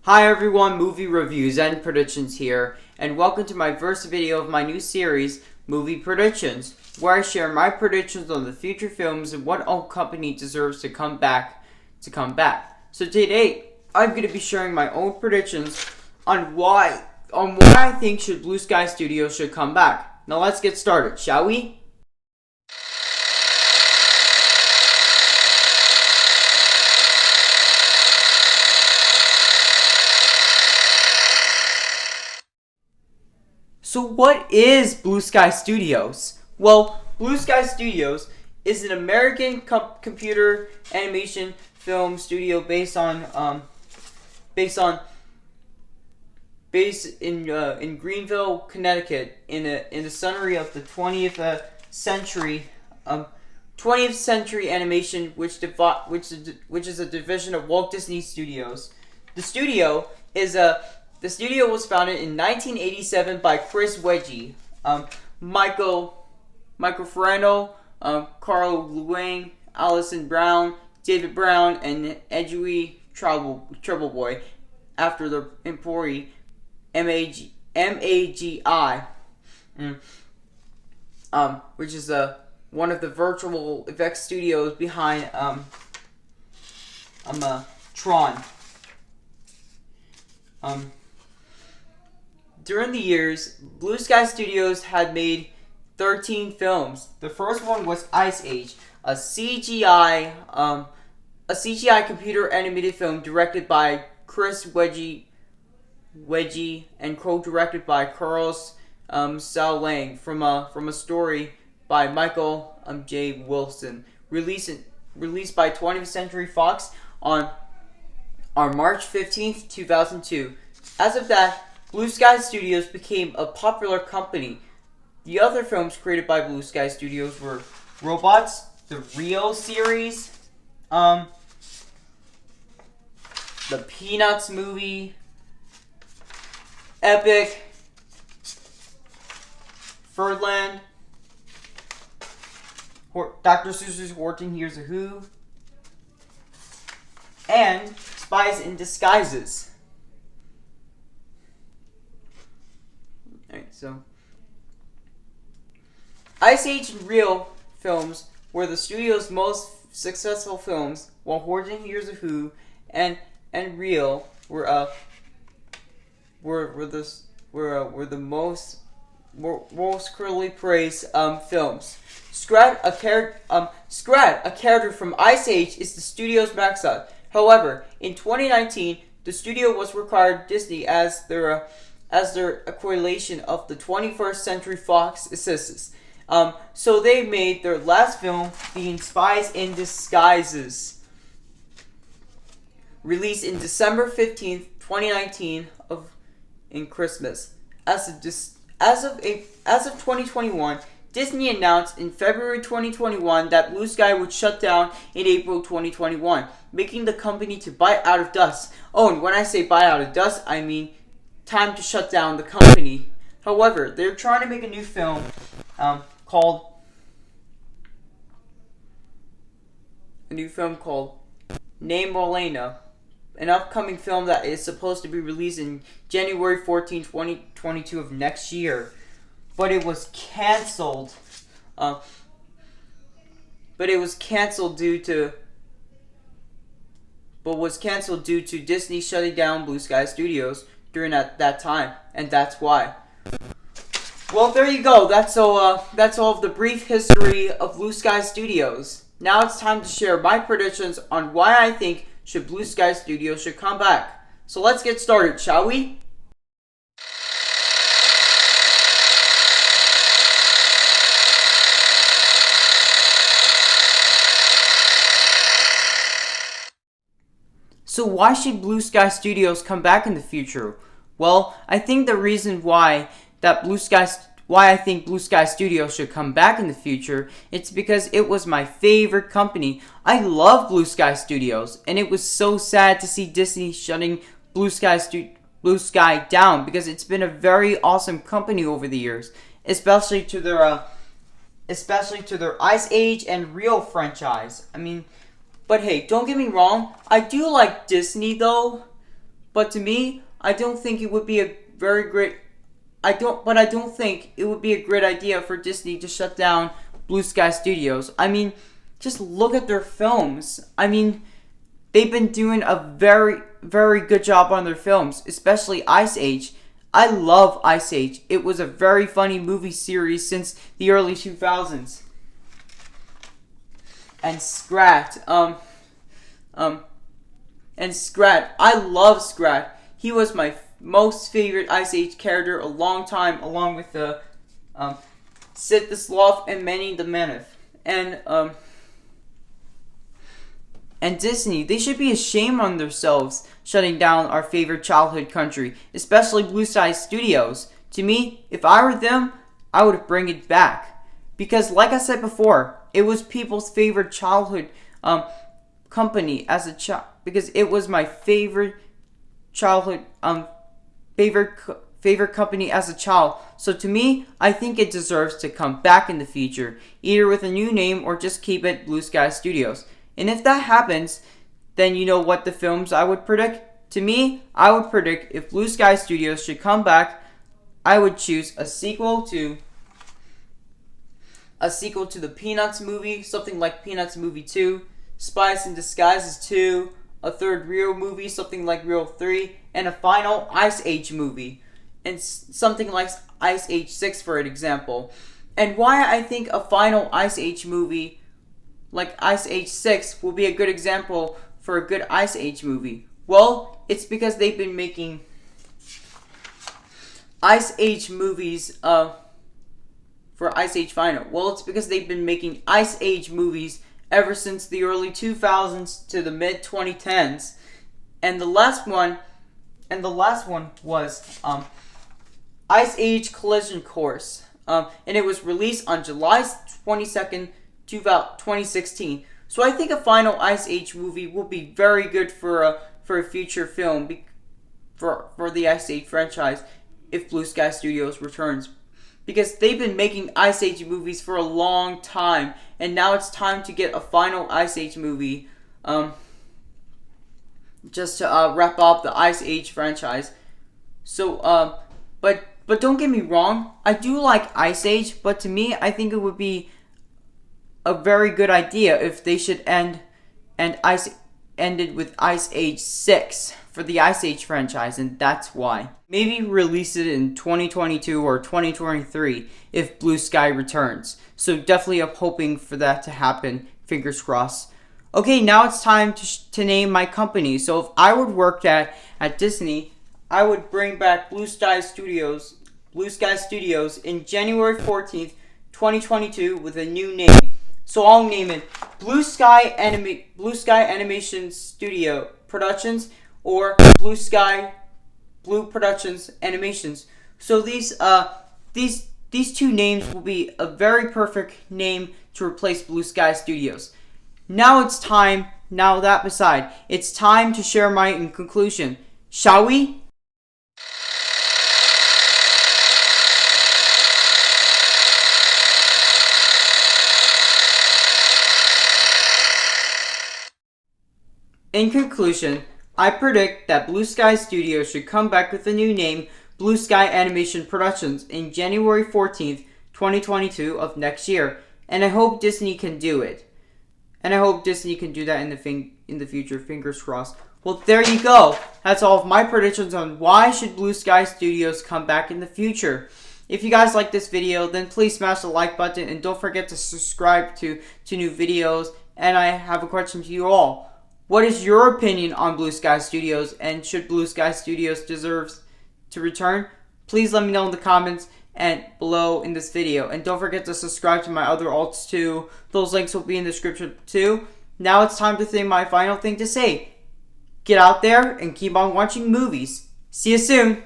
Hi everyone, movie reviews and predictions here, and welcome to my first video of my new series, Movie Predictions, where I share my predictions on the future films and what old company deserves to come back. So today, I'm going to be sharing my own predictions on why I think Blue Sky Studios should come back. Now let's get started, shall we? So what is Blue Sky Studios? Well, Blue Sky Studios is an American computer animation film studio based in Greenville, Connecticut, in the summary of the 20th century 20th century animation, which is a division of Walt Disney Studios. The studio was founded in 1987 by Chris Wedge, Michael Ferrano, Carl Luang, Allison Brown, David Brown, and Edwie Troubleboy, after the employee MAGI, which is one of the virtual effects studios behind Tron. During the years, Blue Sky Studios had made 13 films. The first one was Ice Age, a CGI computer animated film directed by Chris Wedge and co-directed by Carlos Sao Lang from a story by Michael J. Wilson. Released by 20th Century Fox on March 15th, 2002. As of that, Blue Sky Studios became a popular company. The other films created by Blue Sky Studios were Robots, the Rio series, the Peanuts movie, Epic, Ferdland, Dr. Seuss's Horton Hears a Who, and Spies in Disguises. Alright, so Ice Age and Rio films were the studio's most successful films, while Horton Hears a Who and Rio were the most critically praised films. Scrat, a character from Ice Age, is the studio's mascot. However, in 2019, the studio was required Disney as their acquisition of the 21st Century Fox assists. So they made their last film, being Spies in Disguises, released in December 15th, 2019, in Christmas. As of 2021, Disney announced in February 2021 that Blue Sky would shut down in April 2021, making the company to bite out of dust. Oh, and when I say bite out of dust, I mean time to shut down the company. However, they're trying to make a new film called Name Molena, an upcoming film that is supposed to be released in January 14, 2022 of next year. But it was canceled. Due to Disney shutting down Blue Sky Studios during that time, and that's why. Well, there you go. That's all of the brief history of Blue Sky Studios. Now it's time to share my predictions on why I think Blue Sky Studios should come back. So let's get started, shall we? So why should Blue Sky Studios come back in the future? Well, I think the reason why I think Blue Sky Studios should come back in the future, it's because it was my favorite company. I love Blue Sky Studios, and it was so sad to see Disney shutting Blue Sky down, because it's been a very awesome company over the years, especially to their Ice Age and Rio franchise. I mean, but hey, don't get me wrong, I do like Disney though, But to me, I don't think it would be a very great. I don't think it would be a great idea for Disney to shut down Blue Sky Studios. I mean, just look at their films. I mean, they've been doing a very, very good job on their films, especially Ice Age. I love Ice Age. It was a very funny movie series since the early 2000s. And Scrat. I love Scrat. He was my most favorite Ice Age character a long time, along with the Sid the Sloth and Manny the Mammoth. And Disney, they should be ashamed on themselves shutting down our favorite childhood country, especially Blue Sky Studios. To me, if I were them, I would bring it back. Because like I said before, it was people's favorite childhood company as a child. Because it was my favorite childhood favorite company as a child. So to me, I think it deserves to come back in the future, either with a new name or just keep it Blue Sky Studios. And if that happens, then you know what the films I would predict? To me, I would predict if Blue Sky Studios should come back, I would choose a sequel to the Peanuts movie, something like Peanuts movie 2, Spies in Disguises 2, a third Rio movie, something like Rio 3, and a final Ice Age movie, and something like Ice Age 6 for an example. And why I think a final Ice Age movie like Ice Age 6 will be a good example for a good Ice Age movie. Well, it's because they've been making Ice Age movies for Ice Age Final. Well, it's because they've been making Ice Age movies ever since the early 2000s to the mid 2010s. And the last one was Ice Age Collision Course. And it was released on July 22nd, 2016. So I think a final Ice Age movie will be very good for a future film for the Ice Age franchise if Blue Sky Studios returns, because they've been making Ice Age movies for a long time, and now it's time to get a final Ice Age movie just to wrap up the Ice Age franchise. So but don't get me wrong, I do like Ice Age, but to me I think it would be a very good idea if they should ended with Ice Age 6 for the Ice Age franchise, and that's why. Maybe release it in 2022 or 2023 if Blue Sky returns. So definitely I'm hoping for that to happen. Fingers crossed. Okay, now it's time to name my company. So if I would work at Disney, I would bring back Blue Sky Studios in January 14th, 2022 with a new name. So I'll name it Blue Sky Animation Studio Productions or Blue Productions Animations. So these two names will be a very perfect name to replace Blue Sky Studios. Now it's time to share my conclusion. Shall we? In conclusion, I predict that Blue Sky Studios should come back with a new name, Blue Sky Animation Productions, in January 14th, 2022 of next year, and I hope Disney can do it. And I hope Disney can do that in the future, fingers crossed. Well, there you go. That's all of my predictions on why should Blue Sky Studios come back in the future. If you guys like this video, then please smash the like button and don't forget to subscribe to new videos. And I have a question to you all. What is your opinion on Blue Sky Studios, and should Blue Sky Studios deserve to return? Please let me know in the comments and below in this video. And don't forget to subscribe to my other alts too. Those links will be in the description too. Now it's time to say my final thing to say. Get out there and keep on watching movies. See you soon.